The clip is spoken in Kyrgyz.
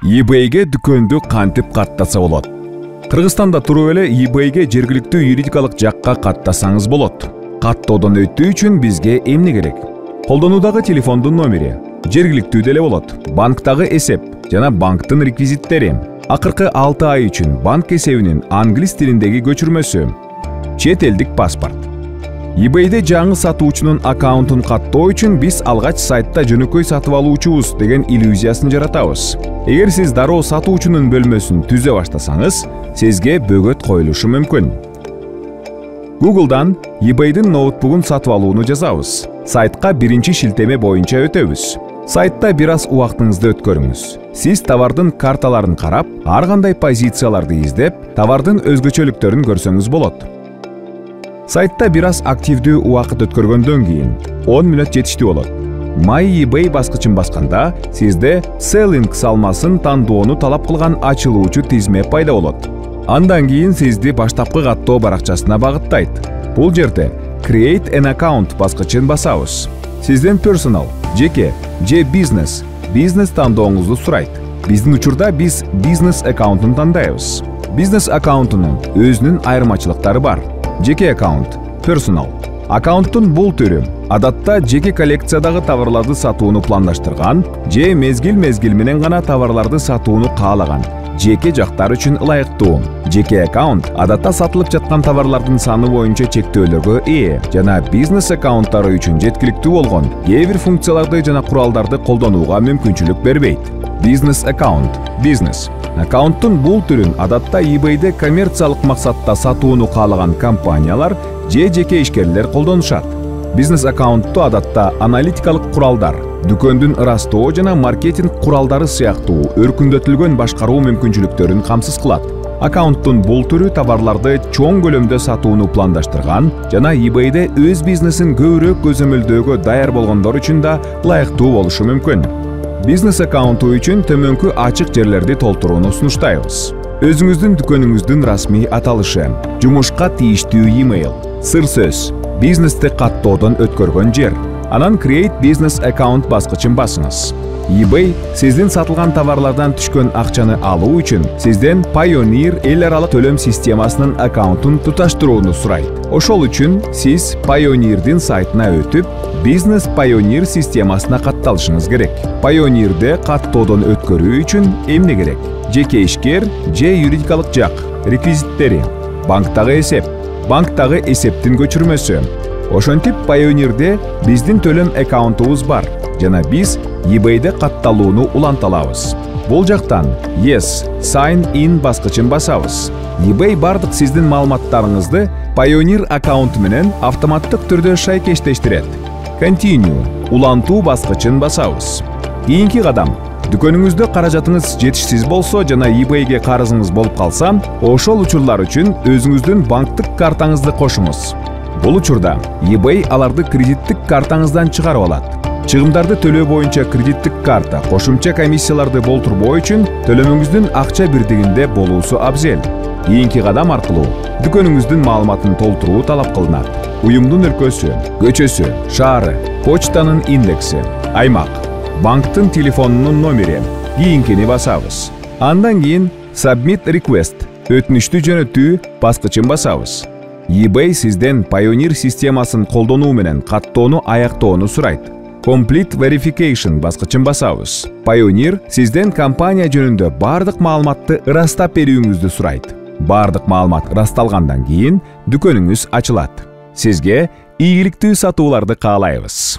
eBay'ге дүкөндү кантип каттаса болот? Кыргызстанда туруп эле eBay'ге жергиликтүү юридикалык жакка каттасаңыз болот. Каттоодон өтүү үчүн бизге эмне керек? Колдонуудагы телефондун номери, жергиликтүү деле болот, банктагы эсеп жана банктын реквизиттери, акыркы 6 ай үчүн банк эсебинин англис тилиндеги көчүрмөсү, чет элдик паспорт. eBay'де жаңы сатуучунун аккаунтун каттоо үчүн биз алгач сайтта жөнөкөй сатып алуучубуз деген иллюзиясын жаратабыз. Эгер сиз дароо сатуучунун бөлмөсүн түзө баштасаңыз, сизге бөгөт коюлушу мүмкүн. Google'дан eBay'дин ноутбугун сатып алууну жазабыз. Сайтка биринчи шилтеме боюнча өтөбүз. Сайтта бир аз убактыңызды өткөрүңүз. Сиз товардын карталарын карап, ар кандай позицияларды издеп, товардын өзгөчөлүктөрүн көрсөңүз болот. Сайтта бир аз активдүү убакыт өткөргөндөн кийин 10 мүнөт жетиштүү болот. My eBay баскычын басканда сизде Selling салмасын тандоону талап кылган ачылуучу тизме пайда болот. Андан кийин сизди баштапкы каттоо баракчасына багыттайт. Бул жерде Create an account баскычын басабыз. Сизден personal, жеке же бизнес тандооңузду сурайт. Биздин учурда биз бизнес аккаунтун тандайбыз. Бизнес аккаунтунун өзүнүн айырмачылыктары бар. Жеке аккаунт, personal. Аккаунттун бул түрү адатта жеке коллекциядагы товарларды сатууну пландаштырган же мезгил менен гана товарларды сатууну каалаган жеке жактар үчүн ылайыктуу. Жеке аккаунт адатта сатылып жаткан товарлардын саны боюнча чектөөлөргө ээ жана бизнес аккаунттары үчүн жеткиликтүү болгон кээ бир функцияларды жана куралдарды колдонууга мүмкүнчүлүк бербейт. Бизнес аккаунт, бизнес. Аккаунттун бул түрүн адатта eBay'де коммерциялык максатта сатууну каалаган компаниялар же жеке ишкерлер колдонушат. Бизнес аккаунтту адатта аналитикалык куралдар, дүкөндүн ырастоо жана маркетинг куралдары сыяктуу өркүндөтүлгөн башкаруу мүмкүнчүлүктөрүн камсыз кылат. Аккаунттун бул түрү товарларды чоң көлөмдө сатууну пландаштырган жана eBay'де өз бизнесин көбүрөөк көзөмөлдөөгө даяр болгондор үчүн да ылайыктуу болушу мүмкүн. Бизнес аккаунту үчүн төмөнкү ачык жерлерди толтурууну сунуштайбыз. Өзүңүздүн дүкөнүңүздүн расмий аталышы, жумушка тийиштүү email, сыр сөз, бизнести каттоодон өткөргөн жер. Анан Create Business Account баскычын басыңыз. eBay сиздин сатылган товарлардан түшкөн акчаны алуу үчүн сизден Payoneer эл аралык төлөм системасынын аккаунтун туташтырууну сурайт. Ошол үчүн сиз Payoneer'дин сайтына өтүп, Business Payoneer системасына катталышыңыз керек. Payoneer'де каттоодон өткөрүү үчүн эмне керек? Жеке ишкер же юридикалык жак, реквизиттери, банктагы эсеп, банктагы эсептин көчүрмөсү. Ошентип Payoneer'де биздин төлөм аккаунтубуз бар жана биз eBay'де катталууну уланталабыз. Бул жактан Yes, Sign in баскычын басабыз. eBay бардык сиздин маалыматтарыңызды Payoneer аккаунту менен автоматтык түрдө шайкештештирет. Continue, улантуу баскычын басабыз. Кийинки кадам. Дүкөнүңүздө каражатыңыз жетишсиз болсо жана eBay'ге карызыңыз болуп калса, ошол учурлар үчүн өзүңүздүн банктык картаңызды кошуңуз. Бул учурда eBay аларды кредиттик картаңыздан чыгарып алат. Чыгымдарды төлөө боюнча кредиттик карта кошумча комиссияларды болтурбоо үчүн төлөмүңүздүн акча бирдигинде болуусу абзел. Кийинки кадам аркылуу дүкөнүңүздүн маалыматын толтуруу талап кылынат. Уюмдун өлкөсү, көчөсү, шаары, почтанын индекси, аймак, банктын телефонунун номери, кийинкини басабыз. Андан кийин Submit Request, өтүнүштү жөнөтүү баскычын басабыз. eBay сизден Payoneer системасын колдонуу менен каттоону аяктоону сурайт. Complete Verification баскычын басабыз. Payoneer сизден компания жөнүндө бардык маалыматты ырастап берүүңүздү сурайт. Бардык маалымат ырасталгандан кийин дүкөнүңүз ачылат. Сизге ийгиликтүү сатууларды каалайбыз.